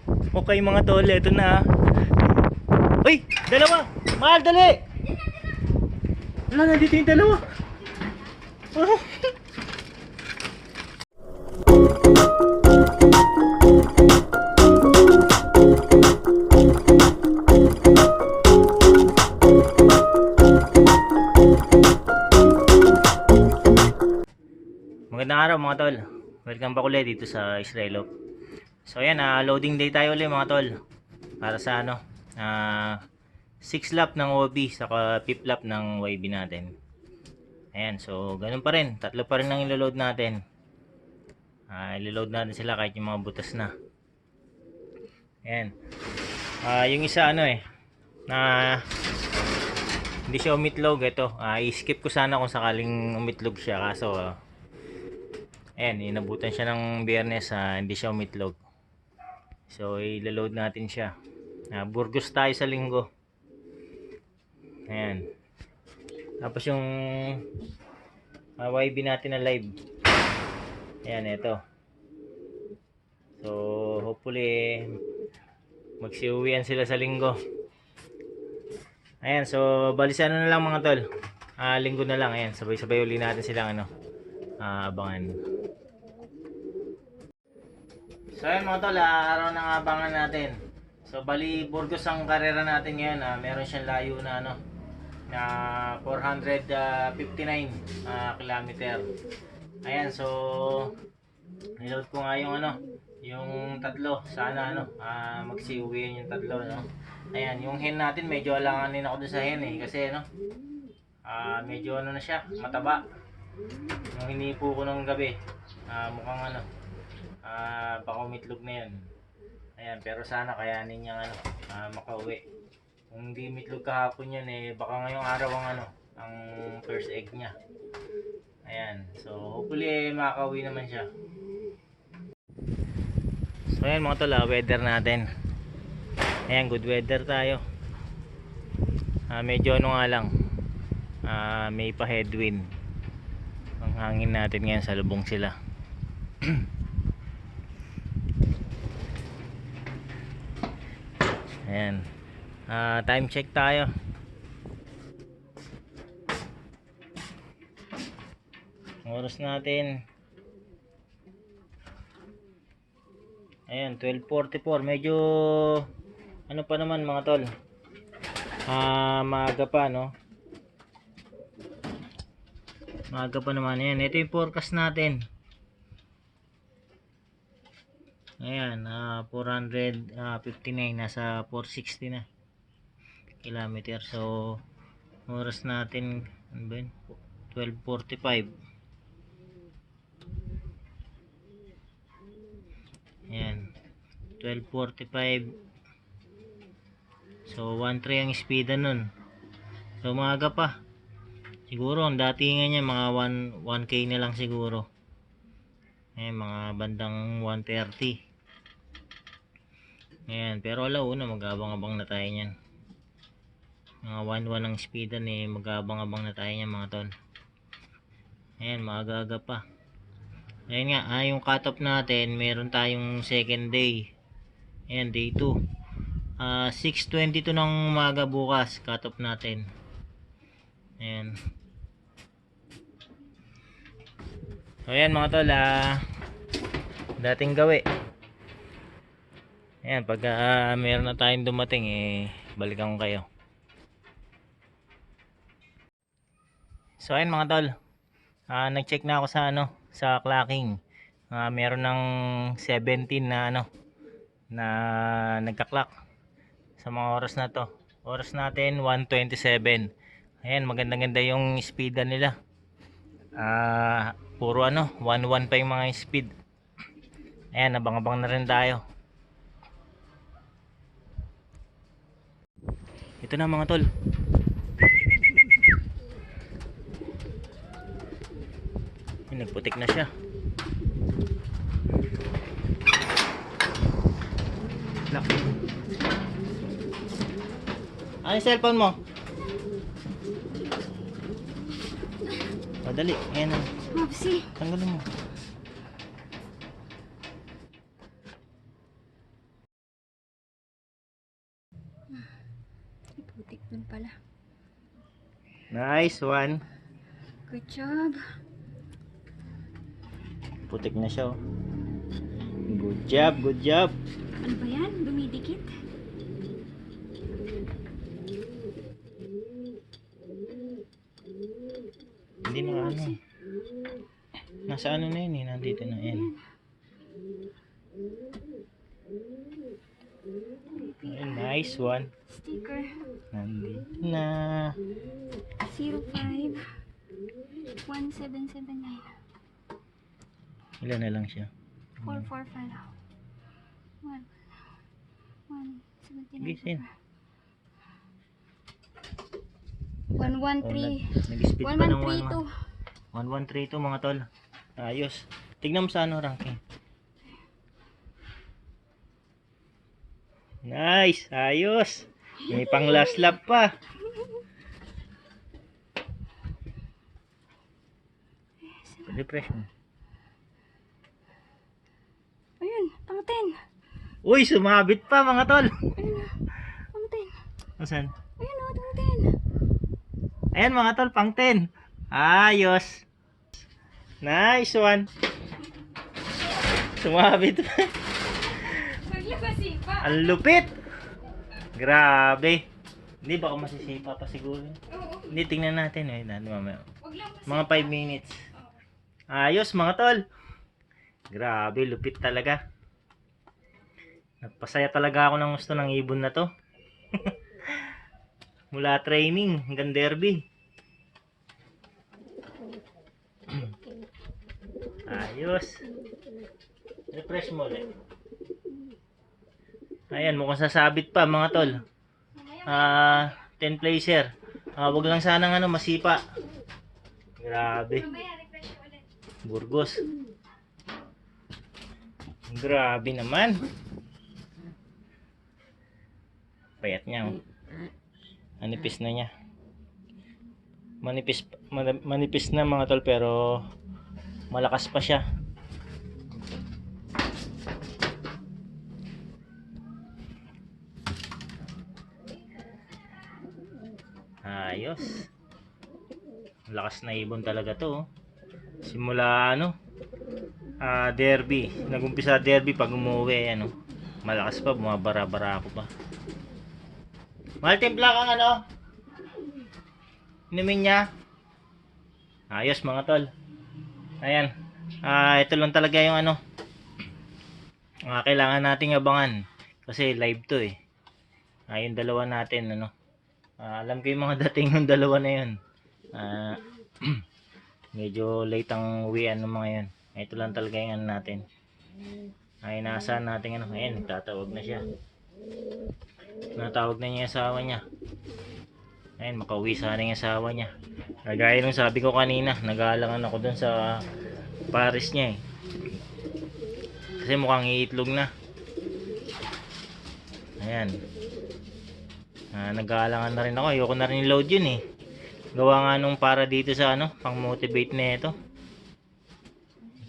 Okay mga tol, ito na. Uy! Dalawa! Mahal, dali! Wala, nandito yung dalawa. Oh. Magandang araw mga tol. Welcome back ulit dito sa Israelo. So ayan, loading day tayo ulit mga tol. Para sa 6 lap ng OB saka 5th lap ng YB natin. Ayan, so ganun pa rin. Tatlo pa rin ang ilo-load natin. Ilo-load natin sila kahit yung mga butas na. Ayan. Yung isa na hindi siya umitlog. Ito, i-skip ko sana kung sakaling umitlog siya. Kaso ayan, inabutan siya ng Biyernes, hindi siya umitlog. So, i-load natin siya. Burgos tayo sa linggo. Ayan. Tapos yung YB natin na live. Ayan, ito. So, hopefully, magsiuwian sila sa linggo. Ayan, so, balisan na lang mga tol. Linggo na lang. Ayan, sabay-sabay uli natin silang abangan. So ayun mga tol, araw ng abangan natin. So bali Burgos ang karera natin ngayon. Meron siyang layo na na 459 kilometer. Ayan, so niload ko nga yung tatlo. Sana magsiuwiin yung tatlo, no. Ayan, yung hen natin medyo alanganin ako dun sa hen kasi medyo na siya, mataba. Nung hinipo ko ng gabi, mukhang baka umitlog na yan. Ayan, pero sana kayanin niya makauwi. Kung hindi umitlog kahapon yan baka ngayong araw ang first egg niya. Ayan, so hopefully makauwi naman siya. So ayan mga tol, weather natin. Ayan, good weather tayo. Medyo nga lang, may pa headwind. Ang hangin natin ngayon sa lubong sila. Ayan, time check tayo. Oras natin, ayan, 12:44. Medyo pa naman mga tol, maaga pa, no? Maaga pa naman. Ayan, ito yung forecast natin. Ayan, 459, nasa 460 na kilometer. So oras natin 12:45. Ayan, 12:45. So 1.3 ang speed nun. So maaga pa. Siguro ang datingan niya mga 1K na lang siguro. Mga bandang 130. Ayan, pero alauna mag-abang-abang na tayo niyan. Mga 1.1 ang speedan mag-abang-abang na tayo niyan mga tol. Ayan, maaga-aga pa. Ayan nga, yung cut-off natin, meron tayong second day. Ayan, day 2. 6:22 ng umaga bukas, cut-off natin. Ayan. So ayan mga tol, dating gawi. Ayan, pag meron na tayong dumating balikan ko kayo. So ayan mga tol, nag-check na ako sa clocking. Meron ng 17 na na nagka-clock sa mga oras na to. Oras natin 1:27. Ayan, maganda-ganda yung speedan nila. Puro 1.1 pa yung mga speed. Ayan, abang-abang na rin tayo. Ito na mga tol. Nagputik na siya. Ano yung cellphone mo? Dali, ayan na. Mopsy. Tanggalin mo. Dun pala. Nice one. Good job. Putik na siya, oh. Good job, good job. Ano ba yan? Dumidikit? Hindi na ano. Nasa ano na yun eh. Nandito na yan. Ayun, nice one. Sticker. Nandito na. 05 1779 Ilan na lang siya? 445 1 Gisin. 1132 Nag-speed pa ng 1132 1132 mga tol. Ayos. Tignan mo sa ano ranking. Nice. Ayos. May pang last lap pa. Refresh mo. Ayun, pang 10. Uy, sumabit pa mga tol. Ayun na, pang 10. Asan? Ayun na, pang 10. Ayan mga tol, pang 10. Ayos. Nice one. Sumabit pa. Maglabasipa. Ang lupit. Grabe. Hindi ba ako masisipa pa siguro? Oo, Hindi, tingnan natin. Mamaya. wag lang Mga 5 minutes. Ayos mga tol. Grabe, lupit talaga. Nagpasaya talaga ako ng gusto ng ibon na to. Mula training hanggang derby. Ayos. Refresh mo ulit. Ayan, mukhang sasabit pa mga tol. 10 placer. Wag lang sanang ano, masipa. Grabe. Burgos. Grabe naman. Payat niya. Oh. Manipis na niya. Manipis na mga tol pero malakas pa siya. Ayos. Lakas na ibon talaga to. Oh. Simula ano? Derby. Nagumpisa derby pag umuwi ano. Malakas pa, bumabara-bara ako pa. Multipla kang ano? Inumin niya. Ayos mga tol. Ayan. Ito lang talaga yung ano. Kailangan nating abangan. Kasi live to eh. Yung dalawa natin ano. Alam ko yung mga dating ng dalawa na yun. Medyo late ang uwian ng mga yun. Ito lang talaga yung ano natin. Inaasahan natin ano. Ayan, tatawag na siya. Natawag na niya yung asawa niya. Ayun, makauwi sana yung asawa niya. Gaya nung sabi ko kanina, nag-aalangan ako dun sa Paris niya eh. Kasi mukhang iitlog na. Ayan. Nag-aalangan na rin ako. Ayoko na rin load yun eh. Gawa nga nung para dito sa ano, pang motivate na ito.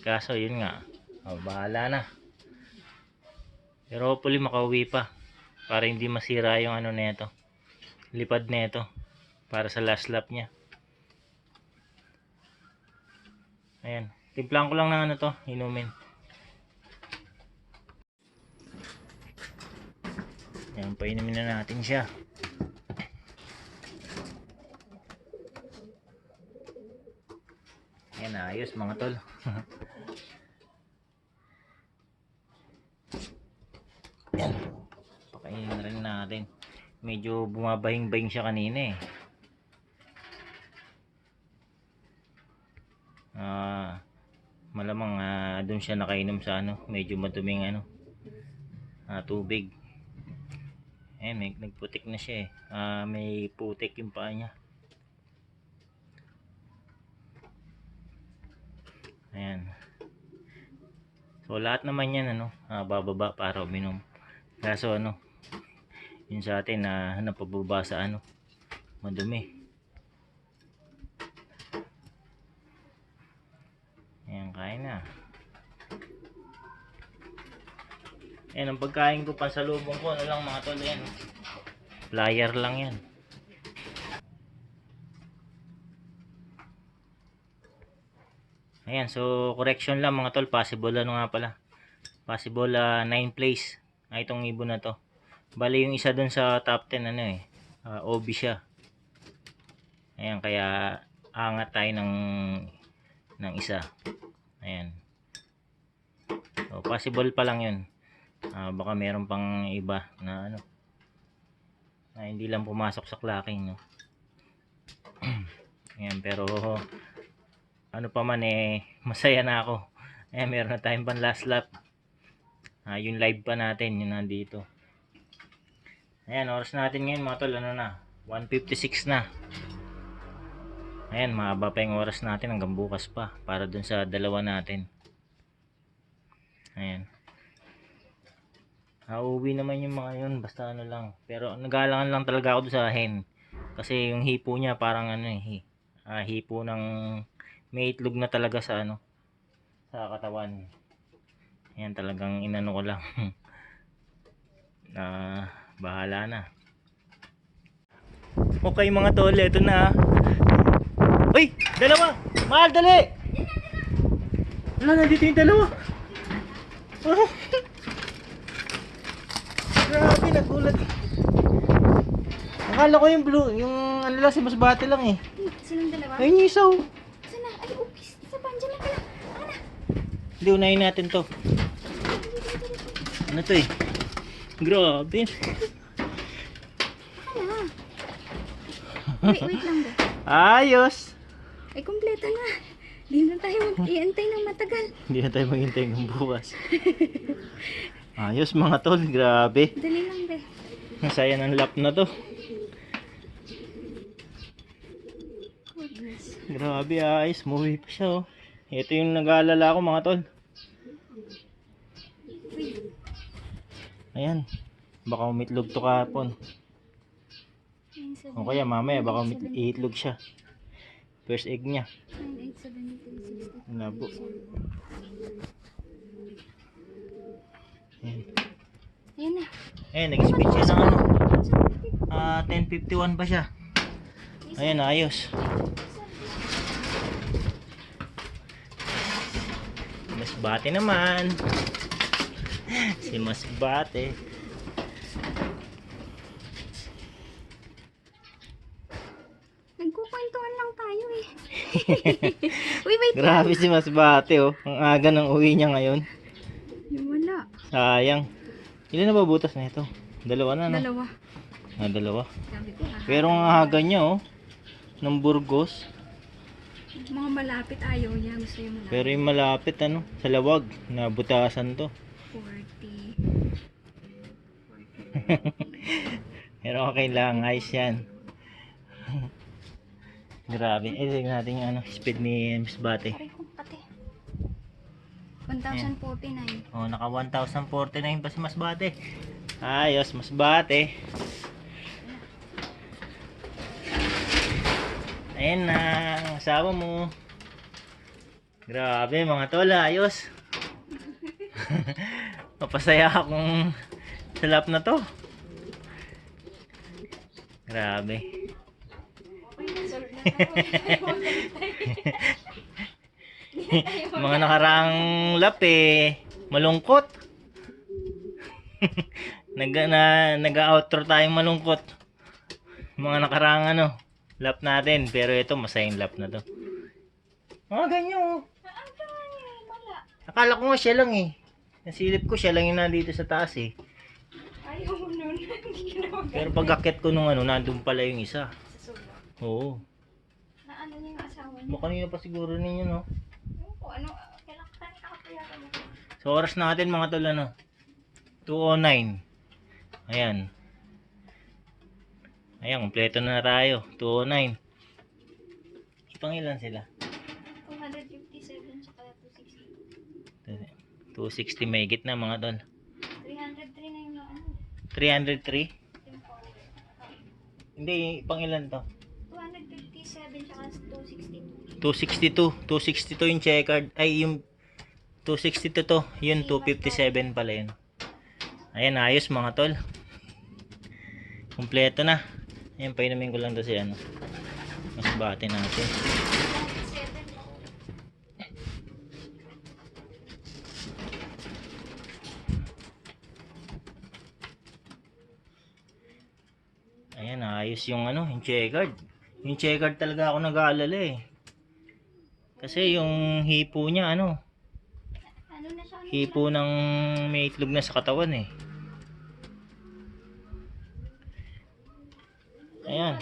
Kaso yun nga. Bahala na. Pero hopefully makauwi pa. Para hindi masira yung ano nito. Lipad nito. Para sa last lap niya. Ayan. Timplang ko lang ng ano to. Inumin. Ayan. Painumin na natin siya. Ayan. Ayos mga tol. Ayan. Pakainin na rin natin. Medyo bumabahing-bahing siya kanina eh. Malamang doon siya nakainom sa ano, medyo maduming ano, tubig. Ayan, nagputik na siya eh. May putik yung paa niya. Ayan. So lahat naman yan ano, bababa para uminom. Kaso ano, yun sa atin na napababa sa ano, madumi. Ayan, kain na. Ayan, ang pagkain ko, pansalubong ko, ano lang mga tol, yan. Flyer lang yan. Ayan, so correction lang mga tol, possible ano nga pala. Possible 9 place. Itong ibon na to. Bali yung isa dun sa top 10 ano eh. OB siya. Ayan, kaya angat tayo ng isa. Ayan. So, possible pa lang yun. Baka meron pang iba na ano. Na hindi lang pumasok sa clacking, no. Ayan, pero ano pa man eh, masaya na ako. Ayan, meron na tayong pan last lap. Yung live pa natin, yun nandito. Ayan, oras natin ngayon mga tol, ano na, 1:56 na. Ayan, mahaba pa yung oras natin hanggang bukas pa para dun sa dalawa natin. Ayan. Uuwi naman yung mga yun, basta ano lang. Pero nagalangan lang talaga ako dun sa hen. Kasi yung hipo niya parang ano eh, hipo ng may itlog na talaga sa ano, sa katawan. Ayan, talagang inano ko lang. Bahala na. Okay mga tol, ito na. Uy! Dalawa! Mahal, dali! Wala, nandito yung dalawa. Grabe, nagulat. Akala ko yung blue, yung ano lang, si Masbate lang eh. Sinong dalawa? Ayun yung isaw. Sana? Ay, upis. Isa pa, andyan lang pala. Ano na? Hindi, unahin natin to. Ano to eh? Grabe. Ano? Wait lang ba? Ayos! Ay, kumpleto na. Hindi na tayo mag-iantay ng matagal. Hindi na tayo maghintay ng bukas. Ayos mga tol, grabe. Dali lang, be. Masaya ng lap na to. Goodness. Grabe, ayos. Movie pa siya, oh. Ito yung nag-aalala ko mga tol. Ayan. Baka umitlog to kahapon. O kaya mamaya baka iitlog siya. First egg niya. 987 Labo. Ayan. Ayan na. Ayan, nag-speed siya ng ano. 10:51 pa siya. Ayan, ayos. Masbate naman. Si Masbate. Nagkukwentuhan lang tayo eh. Uy, wait lang. Grabe si Masbate, oh. Ang aga ng uwi niya ngayon. Yung wala. Sayang. Ilan na ba butas na ito? Dalawa na, no? Dalawa. Dalawa. Sabi ko ha. Pero ang haga niya, oh. Ng Burgos. Mga malapit ayaw niya. Gusto yung malapit. Pero yung malapit, ano? Sa lawag. Nabutasan to. 40. Pero okay lang. Ayos yan. Grabe. Tignan natin yung ano, speed ni Masbate. Aray kong pati. 1,049. Oh, naka 1,049 pa si Masbate. Ayos, Masbate. Ayan na, ang asawa mo. Grabe mga tol, ayos. Mapasaya akong sa lap na to. Grabe. Mga nakaraang lap eh, malungkot. Nag-outro tayong malungkot. Mga nakaraang ano, lap natin, pero ito masayang lap na to. Mga ganyan, oh. Akala ko nga siya lang eh. Nasilip ko siya lang yung nandito sa taas eh. Ayaw mo nun. Hindi ka na Pero pag akit ko nung ano, nandun pala yung isa. sa suba. Oo. Na ano niya yung asawa niya. Baka kanina pa siguro ninyo, no? Yung po, ano, kailangan kakapayaran mo. So oras natin mga tol, ano? 2:09. Ayan. Ayan, kompleto na tayo. 2:09. Ipang ilan sila? 257 tsaka 260. 260 may git na mga tol. 303 na yung ano. 303? Hindi, ipang ilan to? 257 tsaka 262. 262 yung checkered. Ay, yung 262 to. Yun, 257 pala yun. Ayan, ayos mga tol. Kompleto na. Ayan, painumin ko lang to si ano. Masbate natin. Ayan, ayos yung ano, yung checkered. Yung checkered talaga ako nag-aalala eh. Kasi yung hipo niya ano, Ano na siya? hipo ng may itlog na sa katawan eh. Ayan.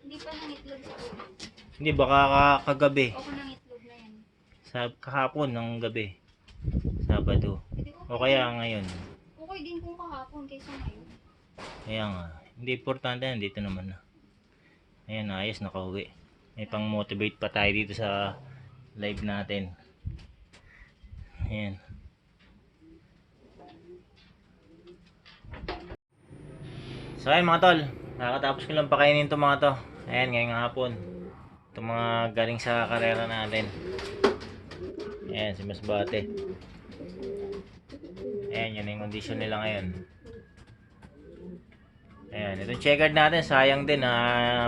Hindi pa nang itlog sa Hindi, baka kagabi. Ako nang itlog na yan. Sa kahapon ng gabi. Sabado. Hindi ko O kaya ngayon. okay din kung kahapon kaysa ngayon. Kaya nga. Hindi importante yan. Dito naman na. Ayan, ayos. Nakauwi. May pang motivate pa tayo dito sa live natin. Ayan. So ayan mga tol. Nakatapos ko lang pakainin itong mga to. Ayan, ngayong hapon. Itong mga galing sa karera natin. Ayan, si Masbate. Ayan, yun yung condition nila ngayon. Ayan, itong checkered natin, sayang din.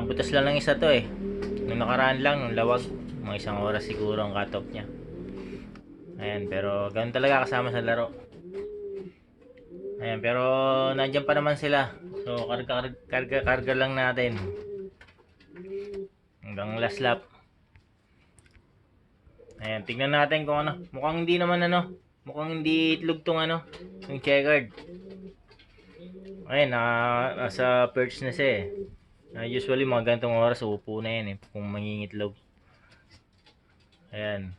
Butas lang ng isa to eh. Nung nakaraan lang, nung lawag. Mga isang oras siguro ang cut-off niya. Ayan, pero ganun talaga kasama sa laro. Ayan, pero nandiyan pa naman sila. So, karga lang natin. Hanggang last lap. Ayan, tignan natin kung ano. Mukhang hindi naman ano. Mukhang hindi itlog tong ano. Yung checkered. Ayan, nasa perch na siya eh. Usually mga ganitong oras upo na yan eh. Kung mangingitlog. Ayan.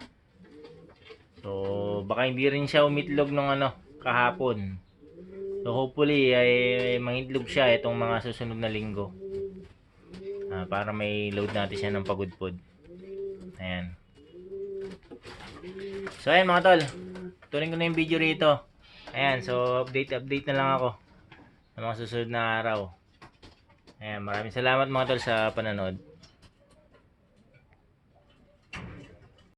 So, baka hindi rin siya umitlog ng ano, kahapon. So, hopefully ay mangitlog siya itong mga susunod na linggo. Para may load natin siya ng pagudpod. Ayan. So, ayan mga tol. Tuloy ko na yung video rito. Ayan, so update na lang ako sa mga susunod na araw. Ayan, maraming salamat mga tol sa panonood.